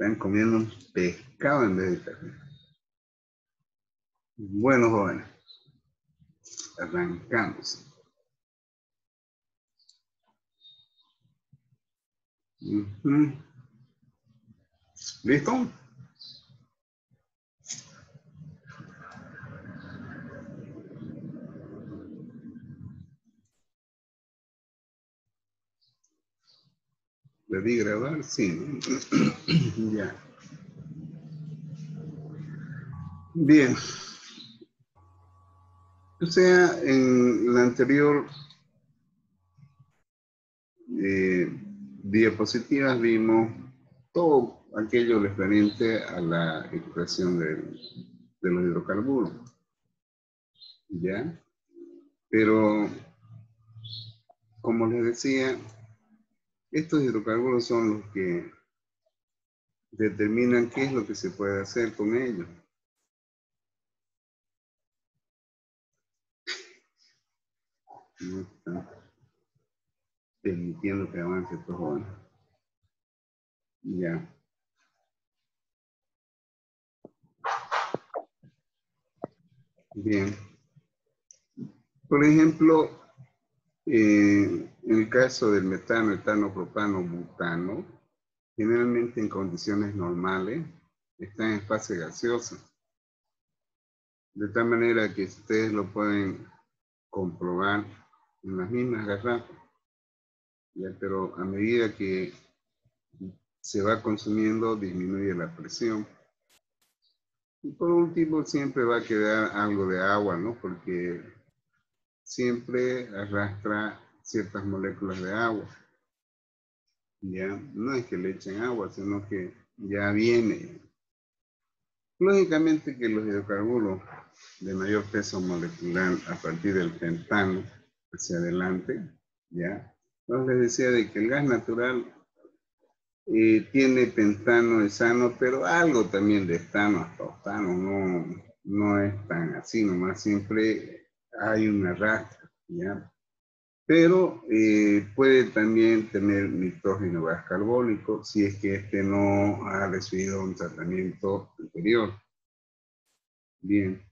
Están comiendo un pescado en vez de carne. Bueno, jóvenes, arrancamos. ¿Listo? ¿Le di grabar? Sí. Ya. Bien. O sea, en la anterior diapositivas vimos todo aquello referente a la extracción de los hidrocarburos. ¿Ya? Pero, como les decía, estos hidrocarburos son los que determinan qué es lo que se puede hacer con ellos. No están permitiendo que avance estos jóvenes. Ya. Bien. Por ejemplo, en el caso del metano, etano, propano, butano, generalmente en condiciones normales están en fase gaseosa. De tal manera que ustedes lo pueden comprobar en las mismas garrafas. ¿Ya? Pero a medida que se va consumiendo, disminuye la presión. Y por último, siempre va a quedar algo de agua, ¿no? Porque siempre arrastra ciertas moléculas de agua. Ya no es que le echen agua, sino que ya viene. Lógicamente que los hidrocarburos de mayor peso molecular a partir del pentano hacia adelante, ya. Entonces les decía de que el gas natural tiene pentano etano, pero algo también de etano hasta octano, no es tan así, nomás siempre hay un arrastre, ¿ya? Pero puede también tener nitrógeno gas carbónico si es que este no ha recibido un tratamiento anterior. Bien.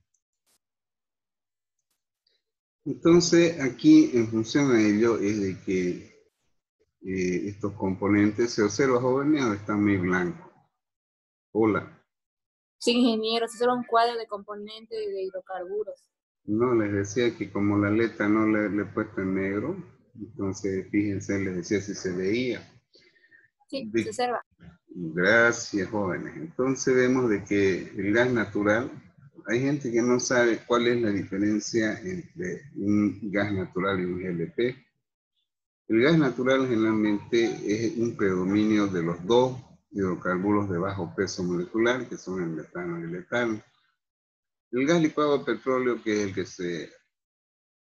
Entonces, aquí en función a ello es de que estos componentes, se observa jóvenes o están muy blancos. Hola. Sí, ingeniero, eso era un cuadro de componentes de hidrocarburos. No, les decía que como la letra no le he puesto en negro, entonces fíjense, les decía si se veía. Sí, se observa. Gracias, jóvenes. Entonces vemos de que el gas natural, hay gente que no sabe cuál es la diferencia entre un gas natural y un GLP. El gas natural generalmente es un predominio de los dos hidrocarburos de bajo peso molecular, que son el metano y el etano. El gas licuado de petróleo, que es el que se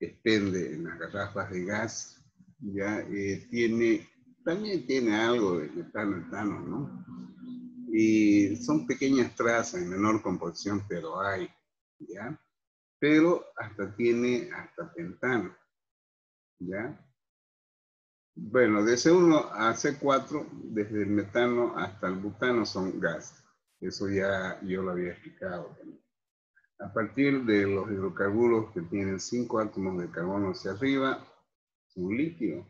expende en las garrafas de gas, ya también tiene algo de metano, etano, ¿no? Y son pequeñas trazas en menor composición, pero hay, ¿ya? Pero tiene hasta pentano, ¿ya? Bueno, de C1 a C4, desde el metano hasta el butano son gases. Eso ya yo lo había explicado. A partir de los hidrocarburos que tienen 5 átomos de carbono hacia arriba, son líquidos.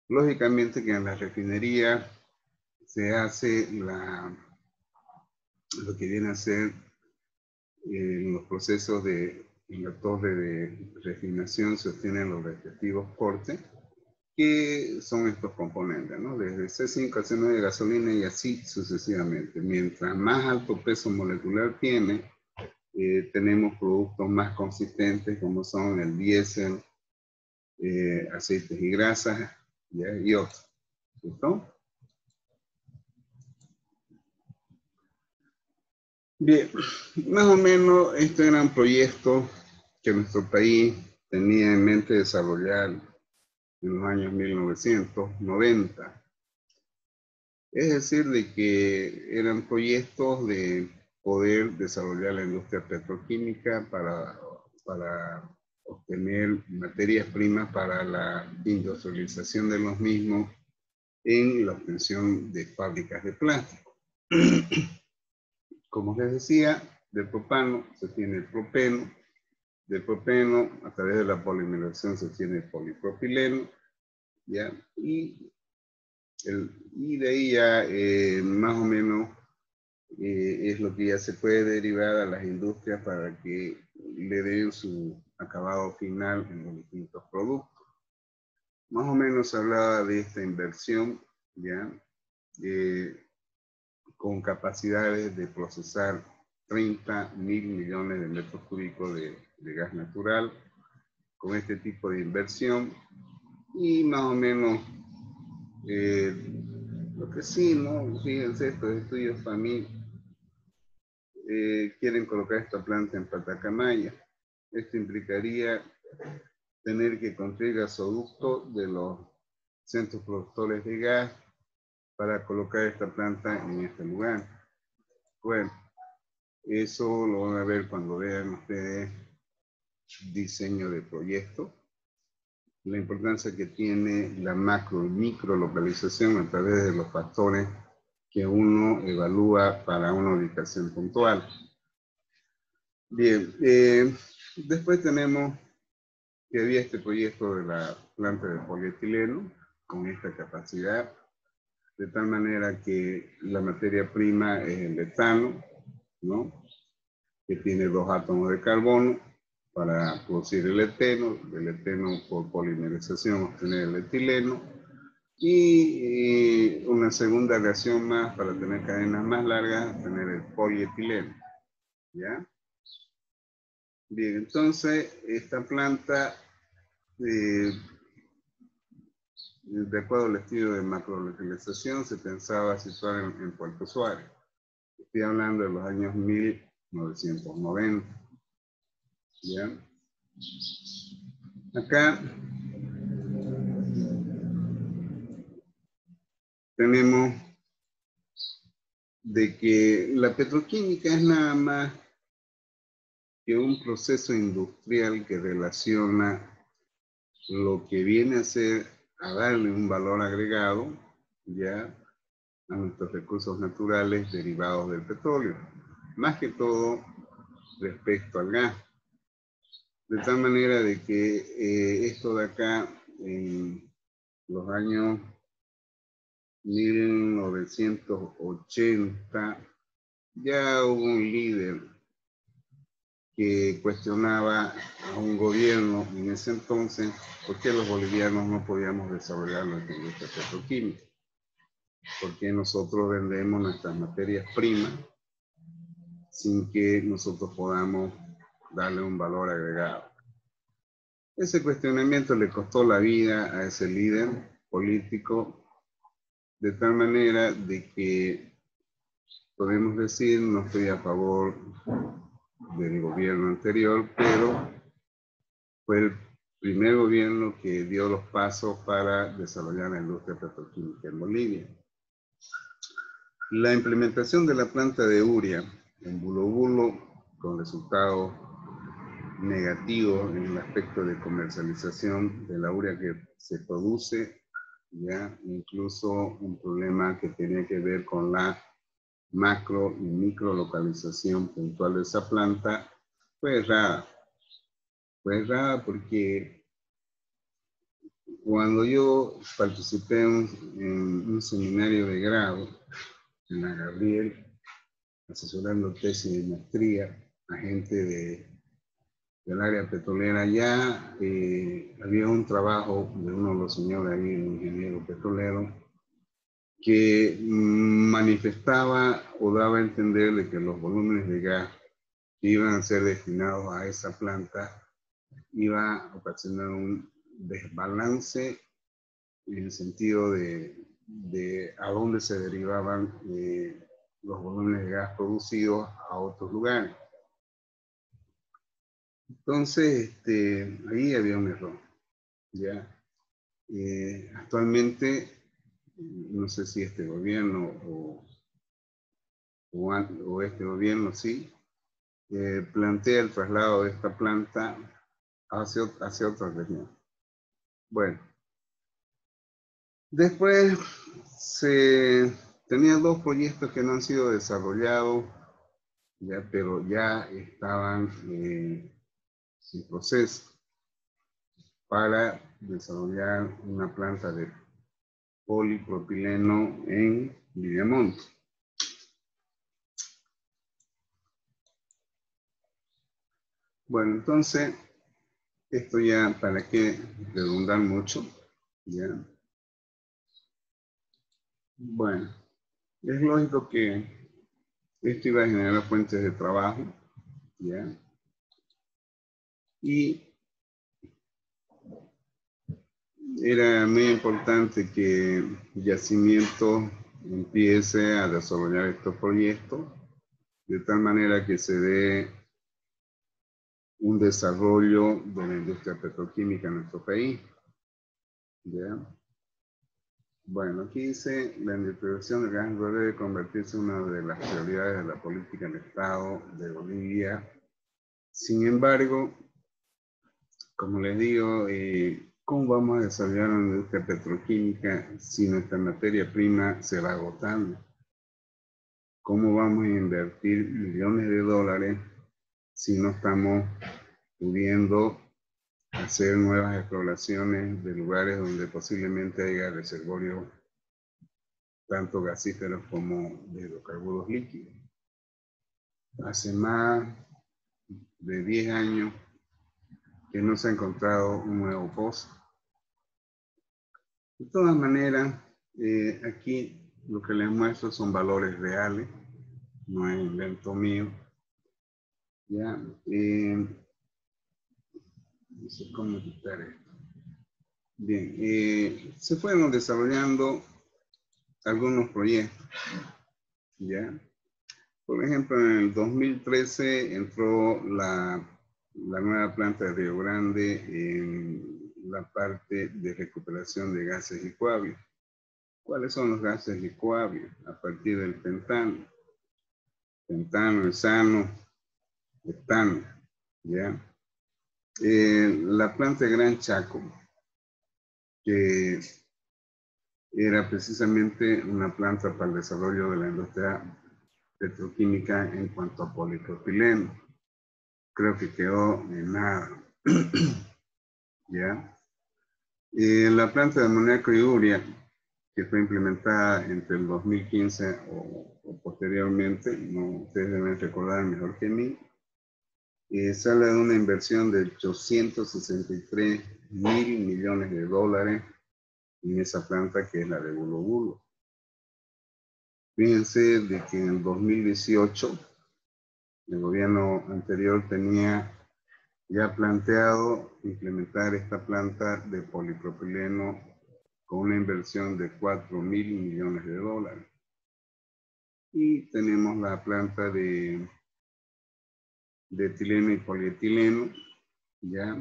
Lógicamente que en la refinería se hace lo que viene a ser en los procesos en la torre de refinación se obtienen los respectivos cortes, que son estos componentes, ¿no? Desde C5 a C9 de gasolina y así sucesivamente. Mientras más alto peso molecular tiene, tenemos productos más consistentes como son el diésel, aceites y grasas, ¿ya? Y otros. ¿Listo? Bien, más o menos este era un proyecto que nuestro país tenía en mente desarrollar en los años 1990. Es decir, de que eran proyectos de poder desarrollar la industria petroquímica para obtener materias primas para la industrialización de los mismos en la obtención de fábricas de plástico. Como les decía, del propano se tiene el propeno, del propeno a través de la polimerización se tiene el polipropileno, ¿ya? Y de ahí ya más o menos es lo que ya se puede derivar a las industrias para que le den su acabado final en los distintos productos. Más o menos se hablaba de esta inversión, ¿ya? Con capacidades de procesar 30.000 millones de metros cúbicos de gas natural, con este tipo de inversión, y más o menos lo que sí, ¿no? Fíjense, estos estudios para mí quieren colocar esta planta en Patacamaya. Esto implicaría tener que construir gasoductos de los centros productores de gas para colocar esta planta en este lugar. Bueno, eso lo van a ver cuando vean ustedes diseño de proyecto, la importancia que tiene la macro y micro localización a través de los factores que uno evalúa para una ubicación puntual. Bien, después tenemos que había este proyecto de la planta de polietileno con esta capacidad, de tal manera que la materia prima es el etano, ¿no? Que tiene 2 átomos de carbono para producir el eteno por polimerización obtener el etileno, y una segunda reacción más para tener cadenas más largas, tener el polietileno, ¿ya? Bien, entonces esta planta, de acuerdo al estudio de macrolocalización, se pensaba situar en Puerto Suárez. Estoy hablando de los años 1990. ¿Ya? Acá tenemos de que la petroquímica es nada más que un proceso industrial que relaciona lo que viene a ser a darle un valor agregado, ya, a nuestros recursos naturales derivados del petróleo, más que todo respecto al gas. De tal manera de que esto de acá, en los años 1980, ya hubo un líder que cuestionaba a un gobierno en ese entonces por qué los bolivianos no podíamos desarrollar nuestra industria petroquímica, porque nosotros vendemos nuestras materias primas sin que nosotros podamos darle un valor agregado. Ese cuestionamiento le costó la vida a ese líder político, de tal manera de que podemos decir, no estoy a favor del gobierno anterior, pero fue el primer gobierno que dio los pasos para desarrollar la industria petroquímica en Bolivia. La implementación de la planta de urea en Bulo Bulo, con resultados negativos en el aspecto de comercialización de la urea que se produce, ya incluso un problema que tenía que ver con la macro y micro localización puntual de esa planta, fue errada. Fue errada porque cuando yo participé en un seminario de grado en la Gabriel, asesorando tesis de maestría a gente del área petrolera, ya había un trabajo de uno de los señores ahí, un ingeniero petrolero, que manifestaba o daba a entender de que los volúmenes de gas que iban a ser destinados a esa planta iba a ocasionar un desbalance en el sentido de a dónde se derivaban los volúmenes de gas producidos a otros lugares. Entonces, ahí había un error, ¿ya? Actualmente, no sé si este gobierno o este gobierno sí, plantea el traslado de esta planta hacia otra región. Bueno, después se tenía dos proyectos que no han sido desarrollados, ya, pero ya estaban en proceso para desarrollar una planta de polipropileno en Villamonte. Bueno, entonces, esto ya para qué redundar mucho, ¿ya? Bueno, es lógico que esto iba a generar fuentes de trabajo, ¿ya? Y era muy importante que Yacimiento empiece a desarrollar estos proyectos de tal manera que se dé un desarrollo de la industria petroquímica en nuestro país. ¿Ya? Bueno, aquí dice, la industrialización del gas natural debe convertirse en una de las prioridades de la política del Estado de Bolivia. Sin embargo, como les digo, ¿cómo vamos a desarrollar una industria petroquímica si nuestra materia prima se va agotando? ¿Cómo vamos a invertir millones de dólares si no estamos pudiendo hacer nuevas exploraciones de lugares donde posiblemente haya reservorios tanto gasíferos como de hidrocarburos líquidos? Hace más de 10 años que no se ha encontrado un nuevo pozo. De todas maneras, aquí lo que les muestro son valores reales, no es invento mío. ¿Ya? No sé cómo quitar esto. Bien, se fueron desarrollando algunos proyectos, ¿ya? Por ejemplo, en el 2013 entró la nueva planta de Río Grande en la parte de recuperación de gases licuables. ¿Cuáles son los gases licuables? A partir del pentano, hexano, etano, ¿ya? La planta de Gran Chaco, que era precisamente una planta para el desarrollo de la industria petroquímica en cuanto a polipropileno. Creo que quedó en nada. ¿Ya? La planta de amoníaco y urea, que fue implementada entre el 2015 o posteriormente, no, ustedes deben recordar mejor que mí, sale de una inversión de 863 mil millones de dólares en esa planta que es la de Bulo Bulo. Fíjense de que en el 2018 el gobierno anterior tenía ya planteado implementar esta planta de polipropileno con una inversión de 4 mil millones de dólares. Y tenemos la planta de etileno y polietileno. Ya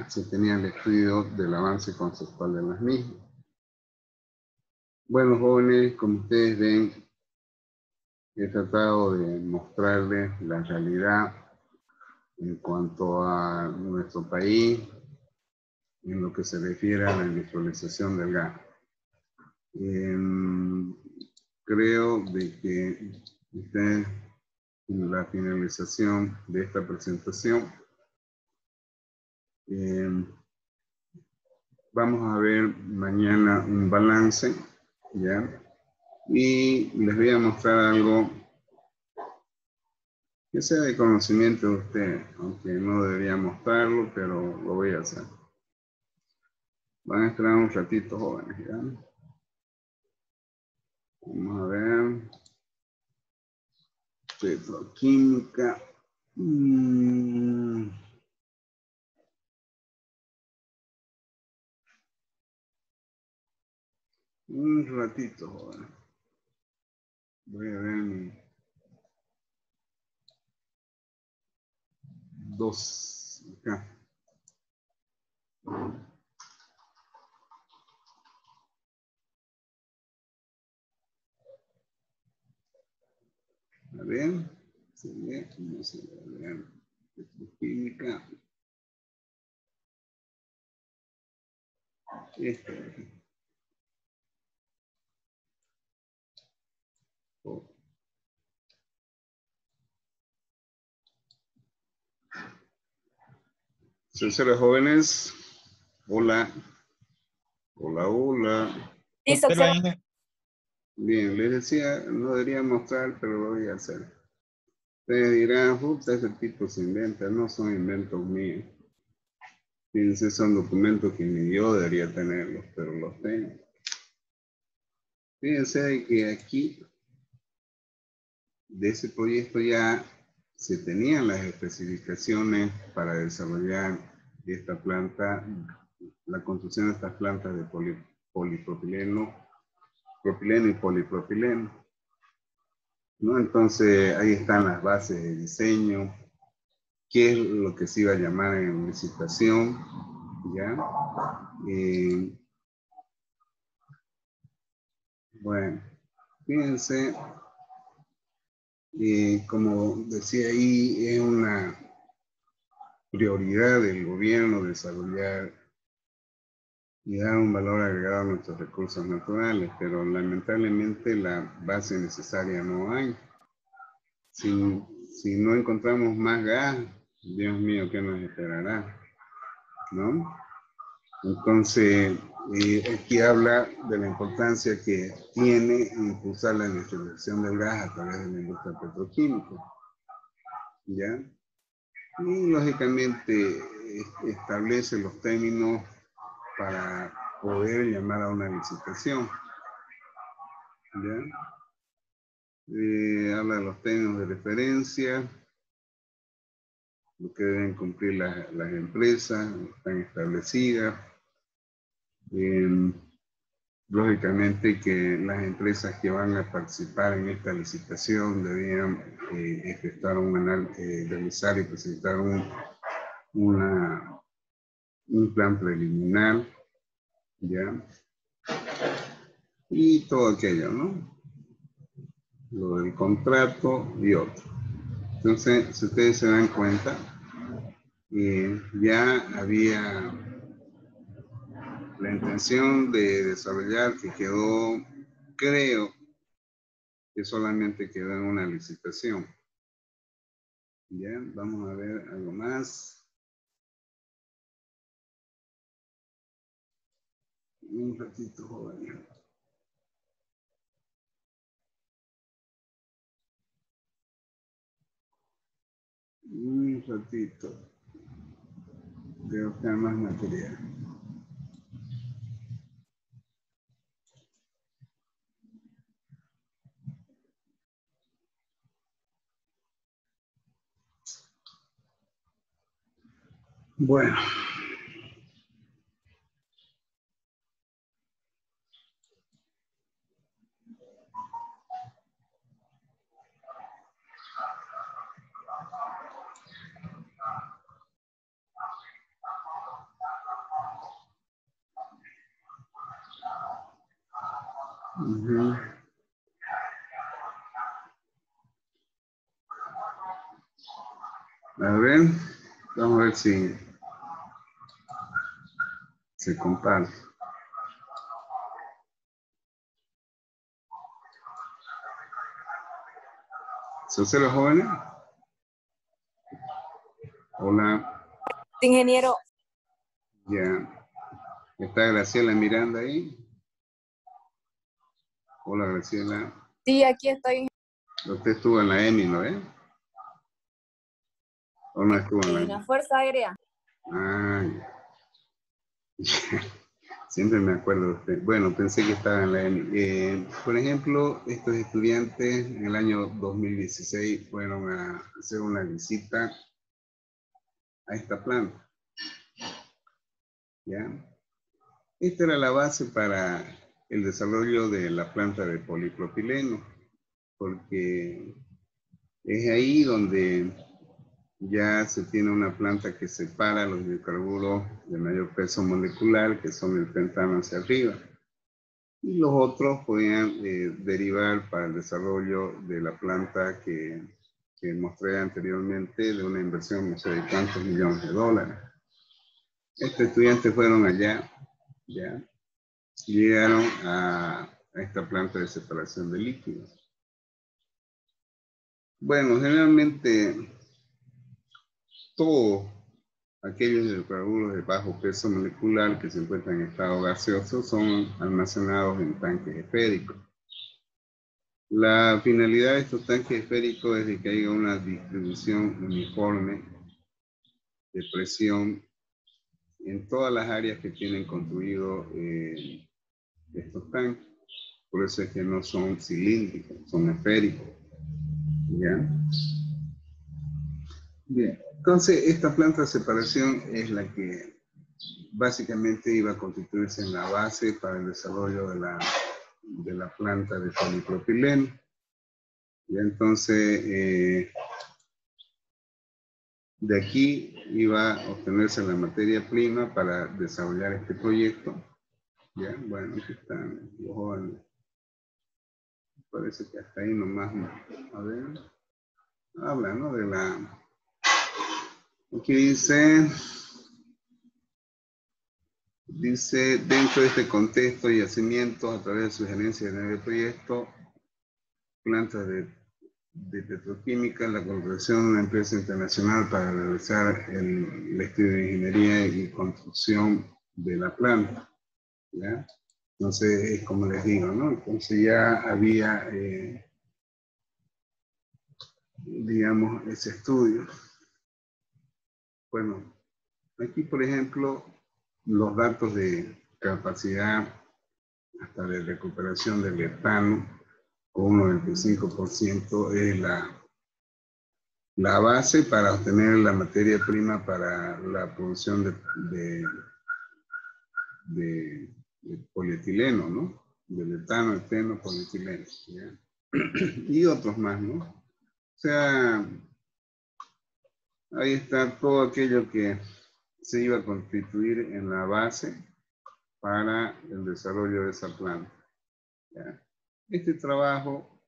se tenía el estudio del avance conceptual de las mismas. Bueno, jóvenes, como ustedes ven, he tratado de mostrarles la realidad en cuanto a nuestro país, en lo que se refiere a la industrialización del gas. Creo de que ustedes, en la finalización de esta presentación, vamos a ver mañana un balance, ¿ya? Y les voy a mostrar algo que sea de conocimiento de ustedes, aunque no debería mostrarlo, pero lo voy a hacer. Van a esperar un ratito, jóvenes, ¿ya? Vamos a ver. Petroquímica. Un ratito, jóvenes. Voy a ver mi 2 acá. A ver, se ve, no se ve, a ver. Petroquímica. Esto. Sinceros jóvenes, hola, hola, hola. Listo, Bien, les decía, no debería mostrar, pero lo voy a hacer. Ustedes dirán, puta, ese tipo se inventa, no son inventos míos. Fíjense, son documentos que ni yo debería tenerlos, pero los tengo. Fíjense que aquí, de ese proyecto ya se tenían las especificaciones para desarrollar esta planta, la construcción de estas plantas de polipropileno, propileno y polipropileno, ¿no? Entonces ahí están las bases de diseño, qué es lo que se iba a llamar en licitación, ¿ya? Bueno, fíjense, como decía ahí, es una prioridad del gobierno desarrollar y dar un valor agregado a nuestros recursos naturales, pero lamentablemente la base necesaria no hay. Si no encontramos más gas, Dios mío, ¿qué nos esperará? ¿No? Entonces, aquí habla de la importancia que tiene impulsar la industrialización del gas a través de la industria petroquímica, ¿ya? Y lógicamente establece los términos para poder llamar a una licitación, ¿ya? Habla de los términos de referencia, lo que deben cumplir las empresas, están establecidas. Lógicamente que las empresas que van a participar en esta licitación debían efectuar realizar y presentar un plan preliminar, ¿ya? Y todo aquello, ¿no? Lo del contrato y otro. Entonces, si ustedes se dan cuenta, ya había la intención de desarrollar que quedó, creo, que solamente quedó en una licitación. Bien, vamos a ver algo más. Un ratito, joven. Un ratito. Debo buscar más material. Bueno. A ver, vamos a ver si se comparte. ¿Son los jóvenes? Hola. ingeniero. Ya. ¿Está Graciela Miranda ahí? Hola, Graciela. Sí, aquí estoy. Usted estuvo en la EMI, ¿no? ¿O no estuvo en la En EMI? la Fuerza Aérea. Ah, siempre me acuerdo de usted. Bueno, pensé que estaba en la EMI. Por ejemplo, estos estudiantes en el año 2016 fueron a hacer una visita a esta planta. ¿Ya? Esta era la base para el desarrollo de la planta de polipropileno, porque es ahí donde ya se tiene una planta que separa los hidrocarburos de mayor peso molecular, que son el pentano hacia arriba. Y los otros podían derivar para el desarrollo de la planta que mostré anteriormente, de una inversión no sé de cuántos millones de dólares. Estos estudiantes fueron allá, ¿ya? Llegaron a esta planta de separación de líquidos. Bueno, generalmente todos aquellos hidrocarburos de bajo peso molecular que se encuentran en estado gaseoso son almacenados en tanques esféricos. La finalidad de estos tanques esféricos es de que haya una distribución uniforme de presión en todas las áreas que tienen construido estos tanques. Por eso es que no son cilíndricos, son esféricos. ¿Ya? Bien. Entonces, esta planta de separación es la que básicamente iba a constituirse en la base para el desarrollo de la planta de polipropileno. Y entonces, de aquí iba a obtenerse la materia prima para desarrollar este proyecto. Ya, bueno, aquí están los jóvenes. Parece que hasta ahí nomás, a ver, habla, ¿no? De la, aquí dice, dentro de este contexto y yacimientos, a través de sugerencias en el proyecto, plantas de petroquímica, la colaboración de una empresa internacional para realizar el estudio de ingeniería y construcción de la planta. ¿Ya? Entonces, es como les digo, ¿no? Entonces ya había, digamos, ese estudio. Bueno, aquí, por ejemplo, los datos de capacidad hasta de recuperación del etano con un 95% es la base para obtener la materia prima para la producción de polietileno, ¿no? Del etano, eteno, polietileno. ¿Ya? Y otros más, ¿no? O sea, ahí está todo aquello que se iba a constituir en la base para el desarrollo de esa planta. ¿Ya? Este trabajo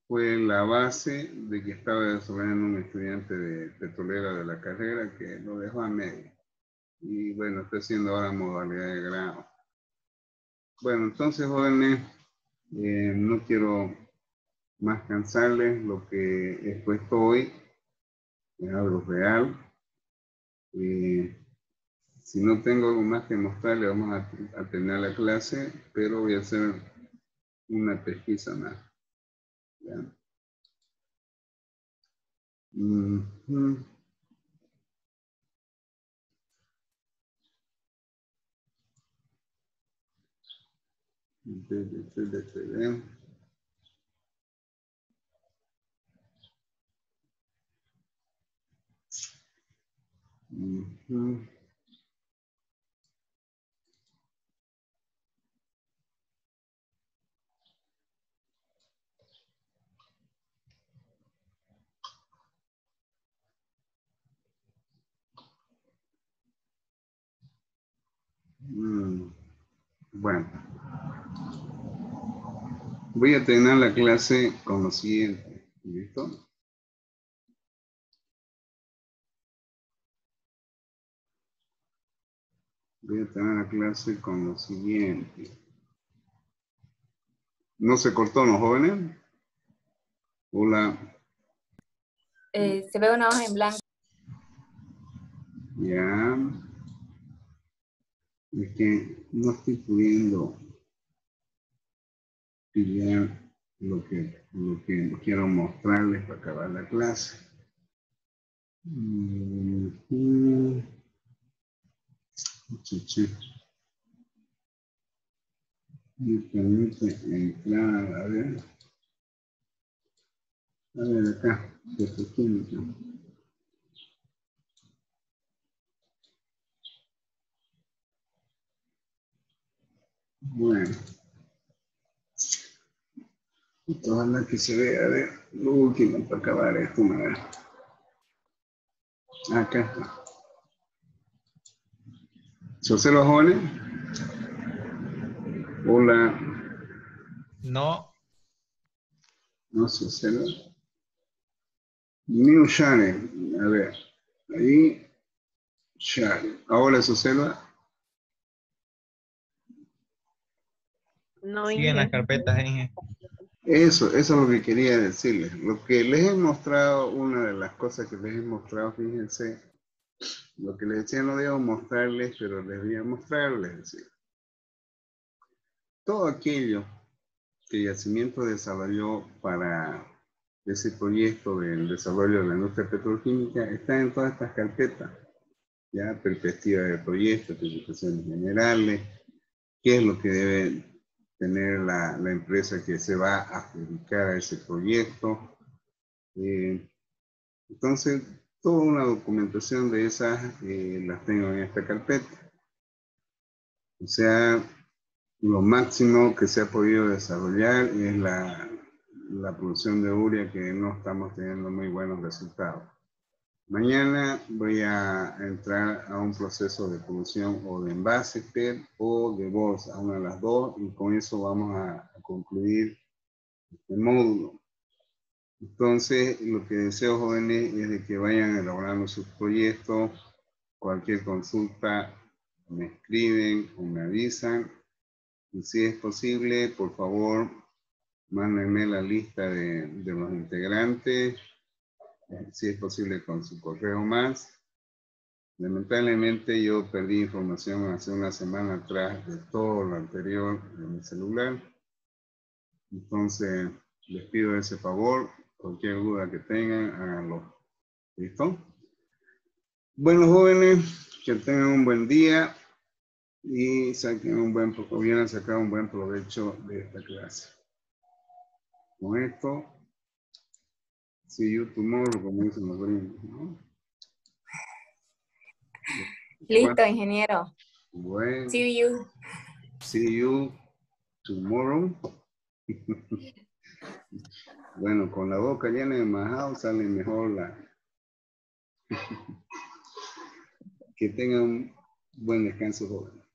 fue la base de que estaba desarrollando un estudiante de petrolera de la carrera que lo dejó a medio. Y bueno, está haciendo ahora modalidad de grado. Bueno, entonces, jóvenes, no quiero más cansarles. Lo que he expuesto hoy es algo real. Si no tengo algo más que mostrarles, vamos a terminar la clase, pero voy a hacer una pesquisa más. ¿Ya? Bueno, voy a terminar la clase con lo siguiente. ¿Listo? Voy a terminar la clase con lo siguiente. ¿No se cortó, no, jóvenes? Hola. Se ve una hoja en blanco. Ya. Es que no estoy pudiendo pillar lo que quiero mostrarles para acabar la clase. Me permite entrar, a ver acá, petroquímica. Bueno, ojalá que se vea, a ver, lo último para acabar esto, a ver. Acá está. ¿Se observa, jóvenes? Hola. No. No se observa. New Channel, a ver, ahí, Channel. Ahora se observa. No, Sigue en las Inge. carpetas, Inge. Eso es lo que quería decirles. Lo que les he mostrado, una de las cosas que les he mostrado, fíjense, lo que les decía no debo mostrarles, pero les voy a mostrarles. Decir, todo aquello que Yacimiento desarrolló para ese proyecto del desarrollo de la industria petroquímica está en todas estas carpetas. Ya, perspectiva de proyecto, especificaciones generales, qué es lo que debe tener la empresa que se va a adjudicar a ese proyecto. Entonces, toda una documentación de esas las tengo en esta carpeta. O sea, lo máximo que se ha podido desarrollar es la producción de urea, que no estamos teniendo muy buenos resultados. Mañana voy a entrar a un proceso de producción o de envase PET o de bolsa, una de las dos, y con eso vamos a concluir este módulo. Entonces, lo que deseo, jóvenes, es de que vayan elaborando sus proyectos. Cualquier consulta me escriben o me avisan. Y si es posible, por favor, mándenme la lista de los integrantes, si es posible con su correo más. Lamentablemente yo perdí información hace una semana atrás de todo lo anterior en mi celular. Entonces, les pido ese favor. Cualquier duda que tengan, háganlo. ¿Listo? Bueno, jóvenes, que tengan un buen día y hubieran sacado un buen provecho de esta clase. Con esto, see you tomorrow, como dicen los gringos, ¿no? Listo, ingeniero. Bueno, See you. see you tomorrow. Bueno, con la boca llena de majado sale mejor la... Que tengan un buen descanso, jóvenes.